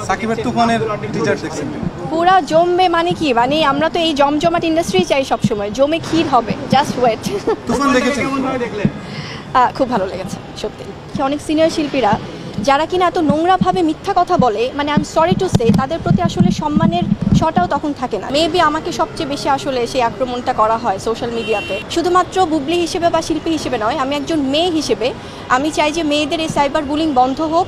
সাকিবের তুফানের টিজার দেখছেন? পুরা জমবে মানে কি, মানে আমরা তো এই জমজমাট ইন্ডাস্ট্রি চাই সবসময়, জমে ক্ষীর হবে, জাস্ট ওয়েট। তুফান দেখেছেন? খুব ভালো লেগেছে সত্যি। অনেক সিনিয়র শিল্পীরা যারা কিনা এত নোংরাভাবে মিথ্যা কথা বলে, মানে I am sorry to say, তাদের প্রতি আসলে সম্মানের শটাও তখন থাকে না। মেবি আমাকে সবচেয়ে বেশি আসলে সেই আক্রমণটা করা হয় সোশ্যাল মিডিয়াতে, শুধুমাত্র বুবলি হিসেবে বা শিল্পী হিসেবে নয়, আমি একজন মেয়ে হিসেবে আমি চাই যে মেয়েদের এই সাইবার বুলিং বন্ধ হোক।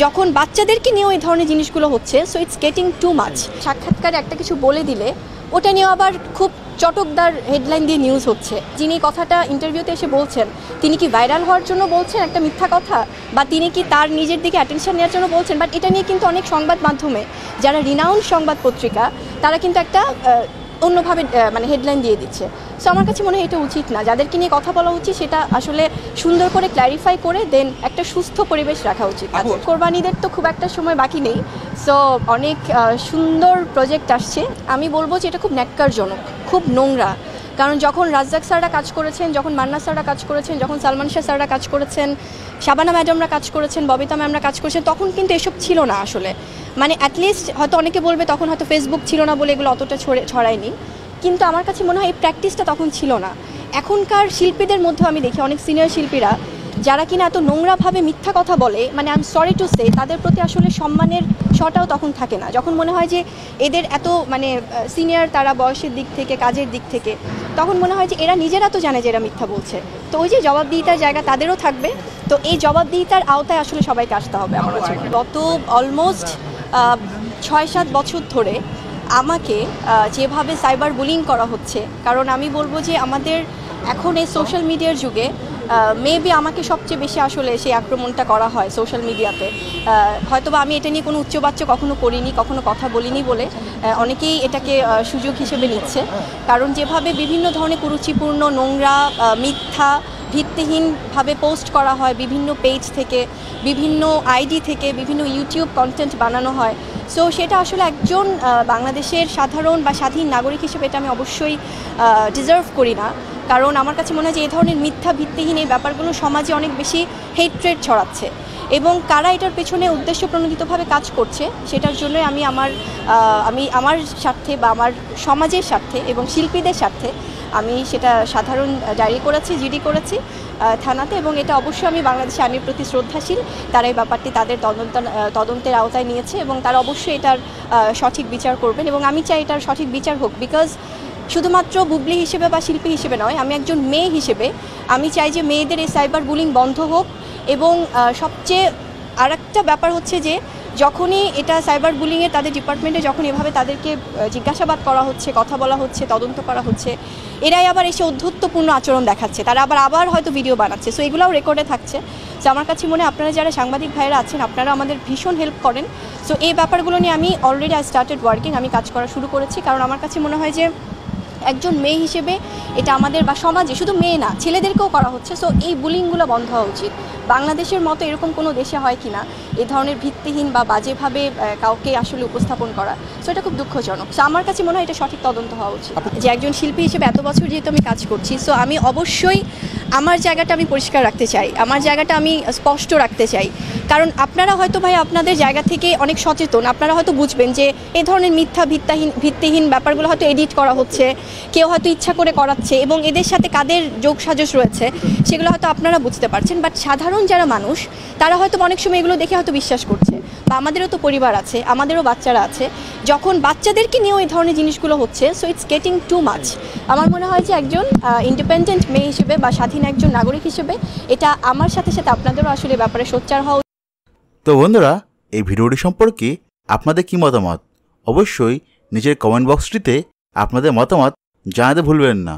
যখন বাচ্চাদেরকে নিয়েও এই ধরনের জিনিসগুলো হচ্ছে, so it's getting too much. সাক্ষাৎকারে একটা কিছু বলে দিলে ওটা নিয়েও আবার খুব চটকদার হেডলাইন দিয়ে নিউজ হচ্ছে। যিনি কথাটা ইন্টারভিউতে এসে বলছেন, তিনি কি ভাইরাল হওয়ার জন্য বলছেন একটা মিথ্যা কথা, বা তিনি কি তার নিজের দিকে অ্যাটেনশন নেওয়ার জন্য বলছেন? বাট এটা নিয়ে কিন্তু অনেক সংবাদ মাধ্যমে যারা রিনাউন্ড সংবাদ পত্রিকা, তারা কিন্তু একটা অন্যভাবে মানে হেডলাইন দিয়ে দিচ্ছে। সো আমার কাছে মনে হয় এটা উচিত না। যাদেরকে নিয়ে কথা বলা উচিত সেটা আসলে সুন্দর করে ক্ল্যারিফাই করে দেন একটা সুস্থ পরিবেশ রাখা উচিত। কোরবানিদের তো খুব একটা সময় বাকি নেই, সো অনেক সুন্দর প্রজেক্ট আসছে। আমি বলবো যে এটা খুব ন্যাক্কারজনক, খুব নোংরা। কারণ যখন রাজ্জাক স্যাররা কাজ করেছেন, যখন মান্না স্যাররা কাজ করেছেন, যখন সালমান শাহ স্যাররা কাজ করেছেন, শাবানা ম্যাডামরা কাজ করেছেন, ববিতা ম্যামরা কাজ করেছেন, তখন কিন্তু এসব ছিল না আসলে। মানে অ্যাটলিস্ট হয়তো অনেকে বলবে তখন হয়তো ফেসবুক ছিল না বলে এগুলো অতটা ছড়ায়নি, কিন্তু আমার কাছে মনে হয় এই প্র্যাকটিসটা তখন ছিল না। এখনকার শিল্পীদের মধ্যে আমি দেখি অনেক সিনিয়র শিল্পীরা যারা কিনা এত নোংরাভাবে মিথ্যা কথা বলে, মানে I am sorry to say, তাদের প্রতি আসলে সম্মানের শটাও তখন থাকে না। যখন মনে হয় যে এদের এত মানে সিনিয়র তারা বয়সের দিক থেকে, কাজের দিক থেকে, তখন মনে হয় যে এরা নিজেরা তো জানে যে এরা মিথ্যা বলছে। তো ওই যে জবাবদিহিতার জায়গা তাদেরও থাকবে, তো এই জবাবদিহিতার আওতায় আসলে সবাইকে আসতে হবে আমার কাছে। গত অলমোস্ট ৬-৭ বছর ধরে আমাকে যেভাবে সাইবার বুলিং করা হচ্ছে, কারণ আমি বলবো যে আমাদের এখন এই সোশ্যাল মিডিয়ার যুগে মেবি আমাকে সবচেয়ে বেশি আসলে সেই আক্রমণটা করা হয় সোশ্যাল মিডিয়াতে। হয়তোবা আমি এটা নিয়ে কোনো উচ্চবাচ্য কখনো করিনি, কখনো কথা বলিনি বলে অনেকেই এটাকে সুযোগ হিসেবে নিচ্ছে। কারণ যেভাবে বিভিন্ন ধরনের কুরুচিপূর্ণ, নোংরা, মিথ্যা, ভিত্তিহীনভাবে পোস্ট করা হয় বিভিন্ন পেজ থেকে, বিভিন্ন আইডি থেকে, বিভিন্ন ইউটিউব কন্টেন্ট বানানো হয়, সো সেটা আসলে একজন বাংলাদেশের সাধারণ বা স্বাধীন নাগরিক হিসেবে এটা আমি অবশ্যই ডিজার্ভ করি না। কারণ আমার কাছে মনে হয় যে এই ধরনের মিথ্যা, ভিত্তিহীন এই ব্যাপারগুলো সমাজে অনেক বেশি হেট্রেড ছড়াচ্ছে, এবং কারা এটার পেছনে উদ্দেশ্য প্রণোদিতভাবে কাজ করছে সেটার জন্য আমি আমার স্বার্থে বা আমার সমাজের স্বার্থে এবং শিল্পীদের স্বার্থে আমি সেটা সাধারণ ডায়েরি করেছি, জিডি করেছি থানাতে, এবং এটা অবশ্যই আমি বাংলাদেশের আইনের প্রতি শ্রদ্ধাশীল। তারা এই ব্যাপারটি তাদের তদন্তের আওতায় নিয়েছে এবং তারা অবশ্যই এটার সঠিক বিচার করবেন, এবং আমি চাই এটার সঠিক বিচার হোক। বিকজ শুধুমাত্র বুবলি হিসেবে বা শিল্পী হিসেবে নয়, আমি একজন মেয়ে হিসেবে আমি চাই যে মেয়েদের এই সাইবার বুলিং বন্ধ হোক। এবং সবচেয়ে আরেকটা ব্যাপার হচ্ছে যে যখনই এটা সাইবার বুলিংয়ে তাদের ডিপার্টমেন্টে যখন এভাবে তাদেরকে জিজ্ঞাসাবাদ করা হচ্ছে, কথা বলা হচ্ছে, তদন্ত করা হচ্ছে, এরাই আবার এসে অধ্যত্বপূর্ণ আচরণ দেখাচ্ছে, তারা আবার হয়তো ভিডিও বানাচ্ছে, সো এগুলোও রেকর্ডে থাকছে। তো আমার কাছে মনে হয় আপনারা যারা সাংবাদিক ভাইরা আছেন, আপনারা আমাদের ভীষণ হেল্প করেন। সো এই ব্যাপারগুলো নিয়ে আমি অলরেডি স্টার্টেড ওয়ার্কিং, আমি কাজ করা শুরু করেছি। কারণ আমার কাছে মনে হয় যে একজন মেয়ে হিসেবে এটা আমাদের বা সমাজে শুধু মেয়ে না, ছেলেদেরকেও করা হচ্ছে, সো এই বুলিংগুলো বন্ধ হওয়া উচিত। বাংলাদেশের মতো এরকম কোনো দেশে হয় কি না এই ধরনের ভিত্তিহীন বা বাজেভাবে কাউকে আসলে উপস্থাপন করা, সো এটা খুব দুঃখজনক। সো আমার কাছে মনে হয় এটা সঠিক তদন্ত হওয়া উচিত। যে একজন শিল্পী হিসেবে এত বছর যেহেতু আমি কাজ করছি, সো আমি অবশ্যই আমার জায়গাটা আমি পরিষ্কার রাখতে চাই, আমার জায়গাটা আমি স্পষ্ট রাখতে চাই। কারণ আপনারা হয়তো ভাই আপনাদের জায়গা থেকে অনেক সচেতন, আপনারা হয়তো বুঝবেন যে এই ধরনের মিথ্যা, ভিত্তিহীন ব্যাপারগুলো হয়তো এডিট করা হচ্ছে, কেউ হয়তো ইচ্ছা করে করাচ্ছে, এবং এদের সাথে কাদের যোগসাজশ রয়েছে সেগুলো হয়তো আপনারা বুঝতে পারছেন। বাট সাধারণ যারা মানুষ তারা হয়তো অনেক সময় এগুলো দেখে হয়তো বিশ্বাস করছে, বা আমাদেরও তো পরিবার আছে, আমাদেরও বাচ্চারা আছে, যখন বাচ্চাদেরকে নিয়েও এই ধরনের জিনিসগুলো হচ্ছে, so it's getting too much. আমার মনে হয় যে একজন ইন্ডিপেন্ডেন্ট মেয়ে হিসেবে বা স্বাধীন একজন নাগরিক হিসেবে এটা আমার সাথে সাথে আপনাদেরও আসলে ব্যাপারে সোচ্চার হওয়া। তো বন্ধুরা, এই ভিডিওটি সম্পর্কে আপনাদের কি মতামত অবশ্যই নিচের কমেন্ট বক্সটিতে আপনাদের মতামত জানাতে ভুলবেন না।